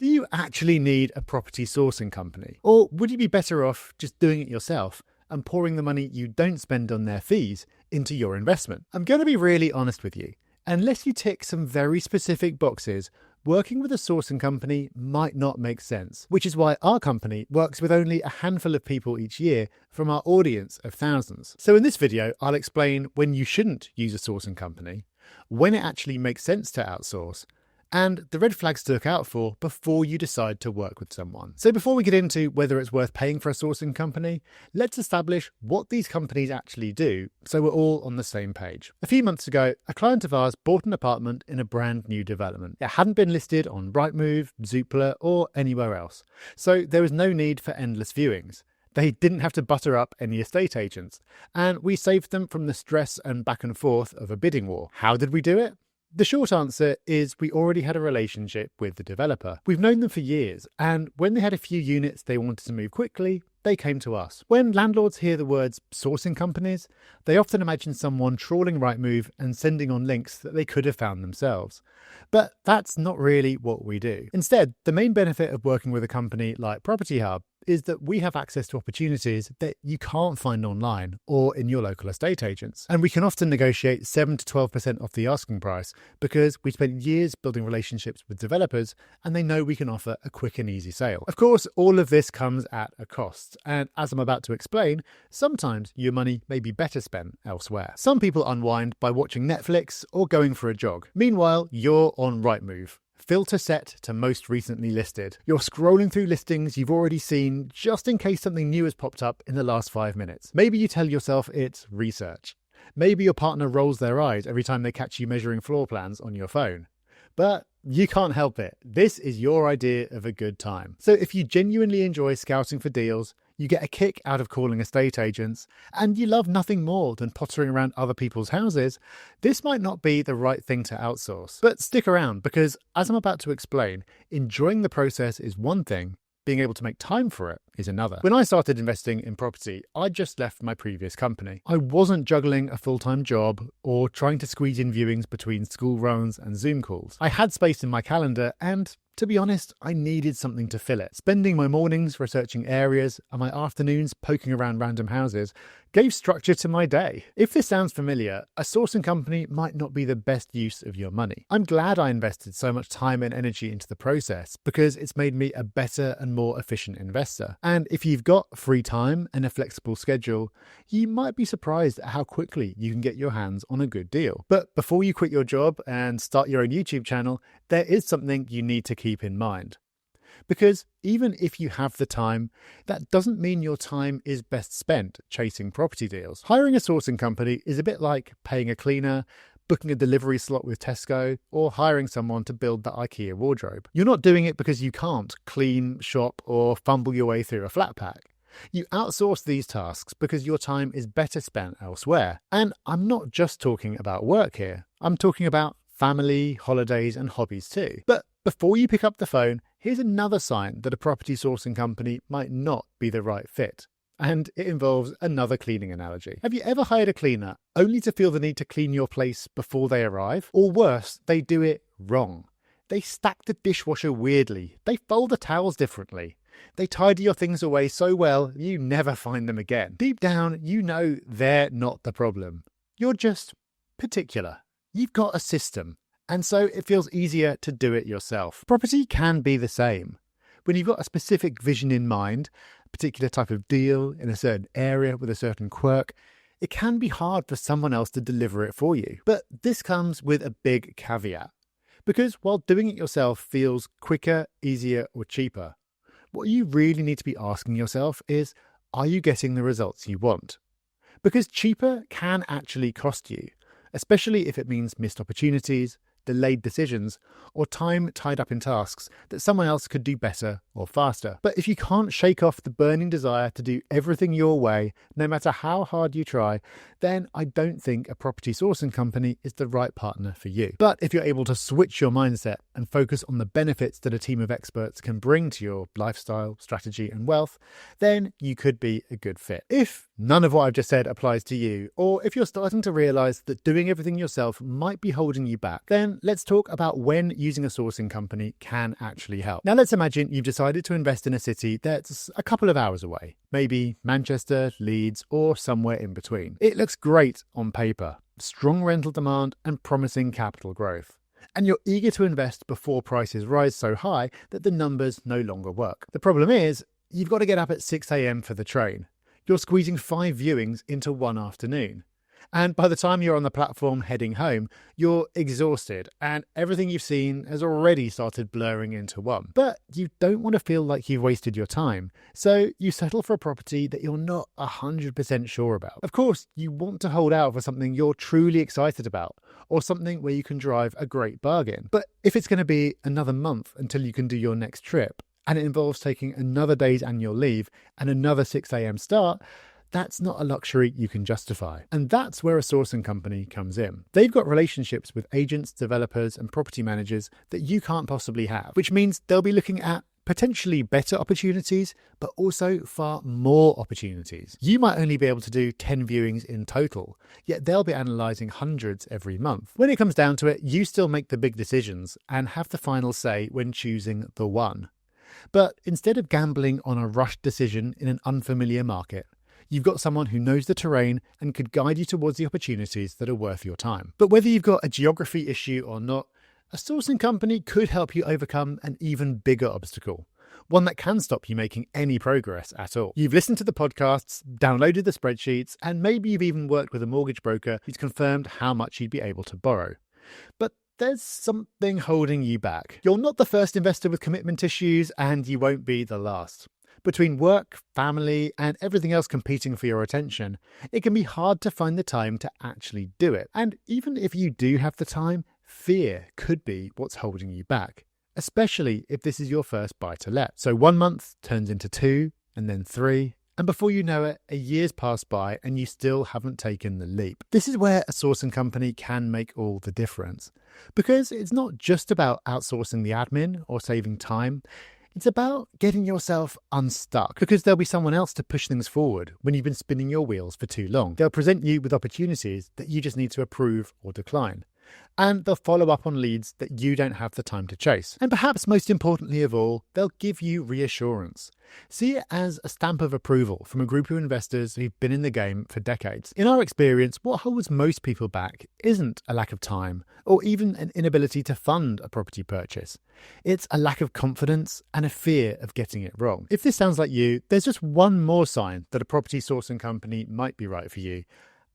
Do you actually need a property sourcing company? Or would you be better off just doing it yourself and pouring the money you don't spend on their fees into your investment? I'm going to be really honest with you. Unless you tick some very specific boxes, working with a sourcing company might not make sense, which is why our company works with only a handful of people each year from our audience of thousands. So in this video, I'll explain when you shouldn't use a sourcing company, when it actually makes sense to outsource, and the red flags to look out for before you decide to work with someone. So before we get into whether it's worth paying for a sourcing company, let's establish what these companies actually do so we're all on the same page. A few months ago, a client of ours bought an apartment in a brand new development. It hadn't been listed on Rightmove, Zoopla, or anywhere else, so there was no need for endless viewings. They didn't have to butter up any estate agents, and we saved them from the stress and back and forth of a bidding war. How did we do it? The short answer is we already had a relationship with the developer. We've known them for years, and when they had a few units they wanted to move quickly, they came to us. When landlords hear the words sourcing companies, they often imagine someone trawling Rightmove and sending on links that they could have found themselves. But that's not really what we do. Instead, the main benefit of working with a company like Property Hub is that we have access to opportunities that you can't find online or in your local estate agents. And we can often negotiate 7 to 12% off the asking price because we spent years building relationships with developers and they know we can offer a quick and easy sale. Of course, all of this comes at a cost. And as I'm about to explain, sometimes your money may be better spent elsewhere. Some people unwind by watching Netflix or going for a jog. Meanwhile, you're on Rightmove. Filter set to most recently listed. You're scrolling through listings you've already seen just in case something new has popped up in the last 5 minutes. Maybe you tell yourself it's research. Maybe your partner rolls their eyes every time they catch you measuring floor plans on your phone. But you can't help it. This is your idea of a good time. So if you genuinely enjoy scouting for deals, you get a kick out of calling estate agents, and you love nothing more than pottering around other people's houses, this might not be the right thing to outsource. But stick around because, as I'm about to explain, enjoying the process is one thing, being able to make time for it is another. When I started investing in property, I just left my previous company. I wasn't juggling a full-time job or trying to squeeze in viewings between school runs and Zoom calls. I had space in my calendar and, to be honest, I needed something to fill it. Spending my mornings researching areas and my afternoons poking around random houses gave structure to my day. If this sounds familiar, a sourcing company might not be the best use of your money. I'm glad I invested so much time and energy into the process because it's made me a better and more efficient investor. And if you've got free time and a flexible schedule, you might be surprised at how quickly you can get your hands on a good deal. But before you quit your job and start your own YouTube channel, there is something you need to keep in mind. Because even if you have the time, that doesn't mean your time is best spent chasing property deals. Hiring a sourcing company is a bit like paying a cleaner, booking a delivery slot with Tesco, or hiring someone to build the IKEA wardrobe. You're not doing it because you can't clean, shop, or fumble your way through a flat pack. You outsource these tasks because your time is better spent elsewhere. And I'm not just talking about work here. I'm talking about family, holidays, and hobbies too. But before you pick up the phone, here's another sign that a property sourcing company might not be the right fit. And it involves another cleaning analogy. Have you ever hired a cleaner only to feel the need to clean your place before they arrive? Or worse, they do it wrong. They stack the dishwasher weirdly. They fold the towels differently. They tidy your things away so well, you never find them again. Deep down, you know they're not the problem. You're just particular. You've got a system, and so it feels easier to do it yourself. Property can be the same. When you've got a specific vision in mind, a particular type of deal in a certain area with a certain quirk, it can be hard for someone else to deliver it for you. But this comes with a big caveat. Because while doing it yourself feels quicker, easier, or cheaper, what you really need to be asking yourself is, are you getting the results you want? Because cheaper can actually cost you, especially if it means missed opportunities, delayed decisions, or time tied up in tasks that someone else could do better or faster. But if you can't shake off the burning desire to do everything your way, no matter how hard you try, then I don't think a property sourcing company is the right partner for you. But if you're able to switch your mindset and focus on the benefits that a team of experts can bring to your lifestyle, strategy, and wealth, then you could be a good fit. If none of what I've just said applies to you, or if you're starting to realize that doing everything yourself might be holding you back, then let's talk about when using a sourcing company can actually help. Now, let's imagine you've decided to invest in a city that's a couple of hours away, maybe Manchester, Leeds, or somewhere in between. It looks great on paper, strong rental demand and promising capital growth. And you're eager to invest before prices rise so high that the numbers no longer work. The problem is, you've got to get up at 6 a.m. for the train. You're squeezing 5 viewings into one afternoon. And by the time you're on the platform heading home, you're exhausted and everything you've seen has already started blurring into one. But you don't want to feel like you've wasted your time, so you settle for a property that you're not 100% sure about. Of course, you want to hold out for something you're truly excited about, or something where you can drive a great bargain. But if it's going to be another month until you can do your next trip, and it involves taking another day's annual leave and another 6 a.m. start, that's not a luxury you can justify. And that's where a sourcing company comes in. They've got relationships with agents, developers, and property managers that you can't possibly have, which means they'll be looking at potentially better opportunities, but also far more opportunities. You might only be able to do 10 viewings in total, yet they'll be analysing hundreds every month. When it comes down to it, you still make the big decisions and have the final say when choosing the one. But instead of gambling on a rushed decision in an unfamiliar market, you've got someone who knows the terrain and could guide you towards the opportunities that are worth your time. But whether you've got a geography issue or not, a sourcing company could help you overcome an even bigger obstacle, one that can stop you making any progress at all. You've listened to the podcasts, downloaded the spreadsheets, and maybe you've even worked with a mortgage broker who's confirmed how much you'd be able to borrow. But there's something holding you back. You're not the first investor with commitment issues, and you won't be the last. Between work, family, and everything else competing for your attention, it can be hard to find the time to actually do it. And even if you do have the time, fear could be what's holding you back, especially if this is your first buy-to-let. So 1 month turns into 2, and then 3, and before you know it, a year's passed by and you still haven't taken the leap. This is where a sourcing company can make all the difference. Because it's not just about outsourcing the admin or saving time. It's about getting yourself unstuck, because there'll be someone else to push things forward when you've been spinning your wheels for too long. They'll present you with opportunities that you just need to approve or decline. And they'll follow up on leads that you don't have the time to chase. And perhaps most importantly of all, they'll give you reassurance. See it as a stamp of approval from a group of investors who've been in the game for decades. In our experience, what holds most people back isn't a lack of time or even an inability to fund a property purchase. It's a lack of confidence and a fear of getting it wrong. If this sounds like you, there's just one more sign that a property sourcing company might be right for you.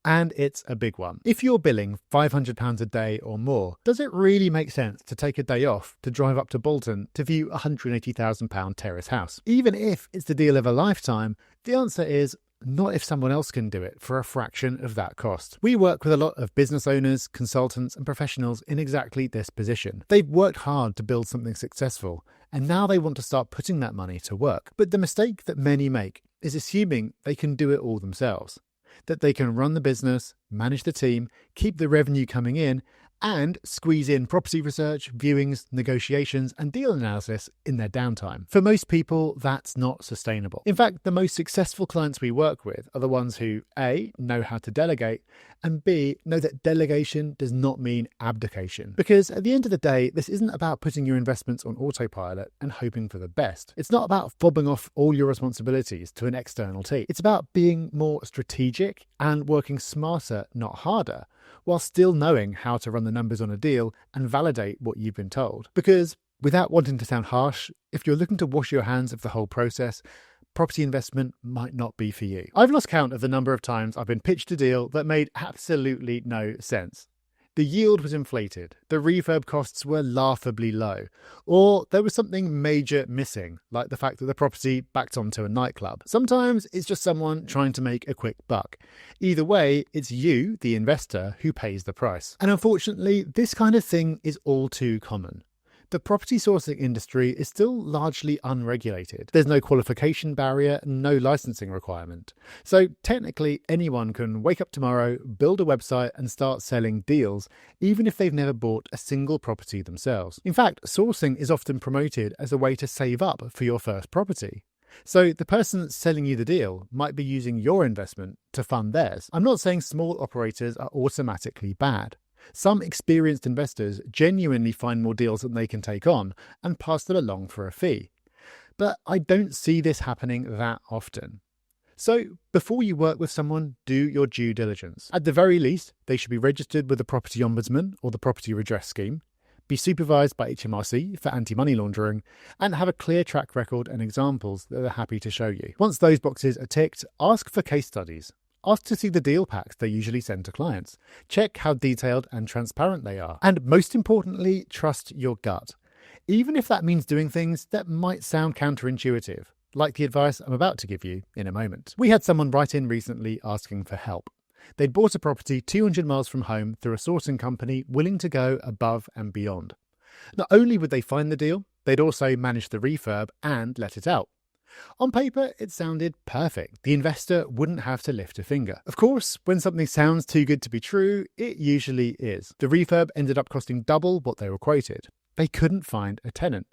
And it's a big one. If you're billing £500 a day or more, does it really make sense to take a day off to drive up to Bolton to view a £180,000 terrace house? Even if it's the deal of a lifetime, the answer is not if someone else can do it for a fraction of that cost. We work with a lot of business owners, consultants, and professionals in exactly this position. They've worked hard to build something successful, and now they want to start putting that money to work. But the mistake that many make is assuming they can do it all themselves. That they can run the business, manage the team, keep the revenue coming in, and squeeze in property research, viewings, negotiations, and deal analysis in their downtime. For most people, that's not sustainable. In fact, the most successful clients we work with are the ones who A, know how to delegate, and B, know that delegation does not mean abdication. Because at the end of the day, this isn't about putting your investments on autopilot and hoping for the best. It's not about fobbing off all your responsibilities to an external team. It's about being more strategic and working smarter, not harder, while still knowing how to run the numbers on a deal and validate what you've been told. Because, without wanting to sound harsh, if you're looking to wash your hands of the whole process, property investment might not be for you. I've lost count of the number of times I've been pitched a deal that made absolutely no sense. The yield was inflated, the refurb costs were laughably low, or there was something major missing, like the fact that the property backed onto a nightclub. Sometimes it's just someone trying to make a quick buck. Either way, it's you, the investor, who pays the price. And unfortunately, this kind of thing is all too common. The property sourcing industry is still largely unregulated. There's no qualification barrier, no licensing requirement. So technically anyone can wake up tomorrow, build a website and start selling deals, even if they've never bought a single property themselves. In fact, sourcing is often promoted as a way to save up for your first property. So the person selling you the deal might be using your investment to fund theirs. I'm not saying small operators are automatically bad. Some experienced investors genuinely find more deals than they can take on and pass them along for a fee. But I don't see this happening that often. So before you work with someone, do your due diligence. At the very least, they should be registered with the Property Ombudsman or the Property Redress Scheme, be supervised by HMRC for anti-money laundering, and have a clear track record and examples that they're happy to show you. Once those boxes are ticked, ask for case studies. Ask to see the deal packs they usually send to clients. Check how detailed and transparent they are. And most importantly, trust your gut. Even if that means doing things that might sound counterintuitive, like the advice I'm about to give you in a moment. We had someone write in recently asking for help. They'd bought a property 200 miles from home through a sourcing company willing to go above and beyond. Not only would they find the deal, they'd also manage the refurb and let it out. On paper, it sounded perfect. The investor wouldn't have to lift a finger. Of course, when something sounds too good to be true, it usually is. The refurb ended up costing double what they were quoted. They couldn't find a tenant.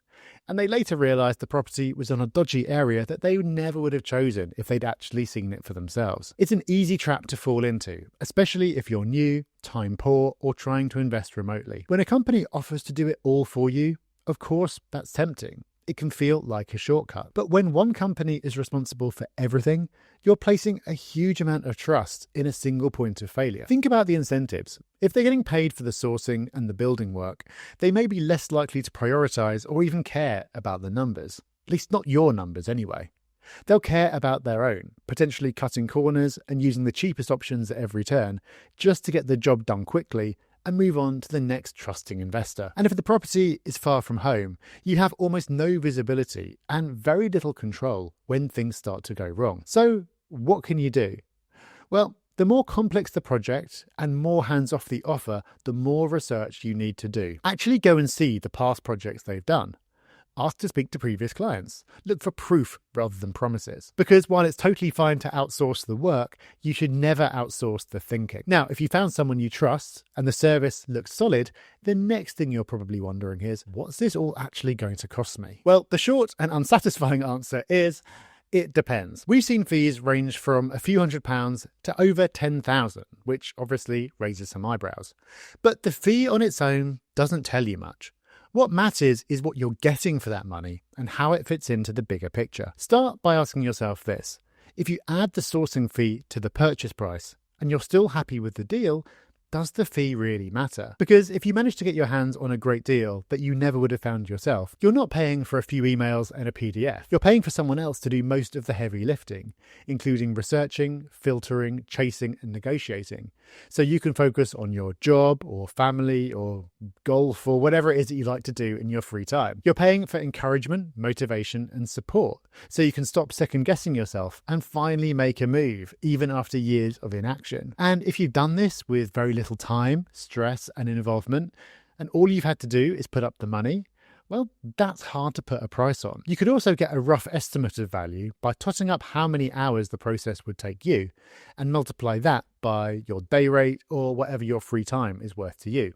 And they later realised the property was on a dodgy area that they never would have chosen if they'd actually seen it for themselves. It's an easy trap to fall into, especially if you're new, time poor, or trying to invest remotely. When a company offers to do it all for you, of course, that's tempting. It can feel like a shortcut. But when one company is responsible for everything, you're placing a huge amount of trust in a single point of failure. Think about the incentives. If they're getting paid for the sourcing and the building work, they may be less likely to prioritise or even care about the numbers. At least not your numbers anyway. They'll care about their own, potentially cutting corners and using the cheapest options at every turn just to get the job done quickly and move on to the next trusting investor. And if the property is far from home, you have almost no visibility and very little control when things start to go wrong. So what can you do? Well, the more complex the project and more hands off the offer, the more research you need to do. Actually go and see the past projects they've done. Ask to speak to previous clients. Look for proof rather than promises. Because while it's totally fine to outsource the work, you should never outsource the thinking. Now, if you found someone you trust and the service looks solid, the next thing you're probably wondering is, what's this all actually going to cost me? Well, the short and unsatisfying answer is, it depends. We've seen fees range from a few £100s to over 10,000, which obviously raises some eyebrows. But the fee on its own doesn't tell you much. What matters is what you're getting for that money and how it fits into the bigger picture. Start by asking yourself this. If you add the sourcing fee to the purchase price and you're still happy with the deal, does the fee really matter? Because if you manage to get your hands on a great deal that you never would have found yourself, you're not paying for a few emails and a PDF. You're paying for someone else to do most of the heavy lifting, including researching, filtering, chasing, and negotiating. So you can focus on your job or family or golf or whatever it is that you like to do in your free time. You're paying for encouragement, motivation, and support. So you can stop second guessing yourself and finally make a move, even after years of inaction. And if you've done this with very little time, stress, and involvement, and all you've had to do is put up the money, well, that's hard to put a price on. You could also get a rough estimate of value by totting up how many hours the process would take you and multiply that by your day rate or whatever your free time is worth to you.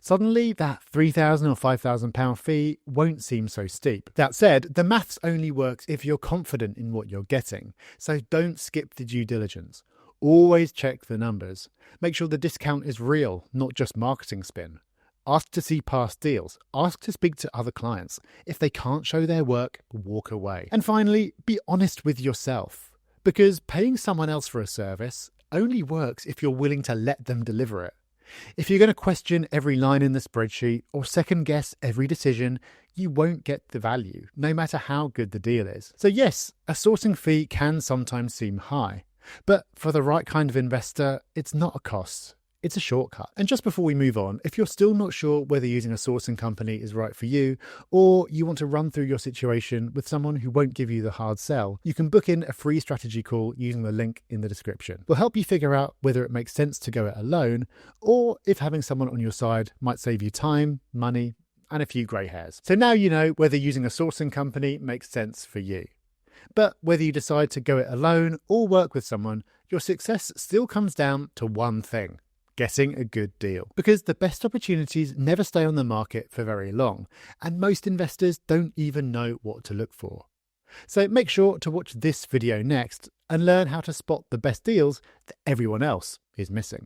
Suddenly, that £3,000 or £5,000 fee won't seem so steep. That said, the maths only works if you're confident in what you're getting, so don't skip the due diligence. Always check the numbers. Make sure the discount is real, not just marketing spin. Ask to see past deals. Ask to speak to other clients. If they can't show their work, walk away. And finally, be honest with yourself. Because paying someone else for a service only works if you're willing to let them deliver it. If you're going to question every line in the spreadsheet or second guess every decision, you won't get the value, no matter how good the deal is. So yes, a sourcing fee can sometimes seem high. But for the right kind of investor, it's not a cost. It's a shortcut. And just before we move on, if you're still not sure whether using a sourcing company is right for you, or you want to run through your situation with someone who won't give you the hard sell, you can book in a free strategy call using the link in the description. We'll help you figure out whether it makes sense to go it alone, or if having someone on your side might save you time, money, and a few grey hairs. So now you know whether using a sourcing company makes sense for you. But whether you decide to go it alone or work with someone, your success still comes down to one thing: getting a good deal. Because the best opportunities never stay on the market for very long, and most investors don't even know what to look for. So make sure to watch this video next and learn how to spot the best deals that everyone else is missing.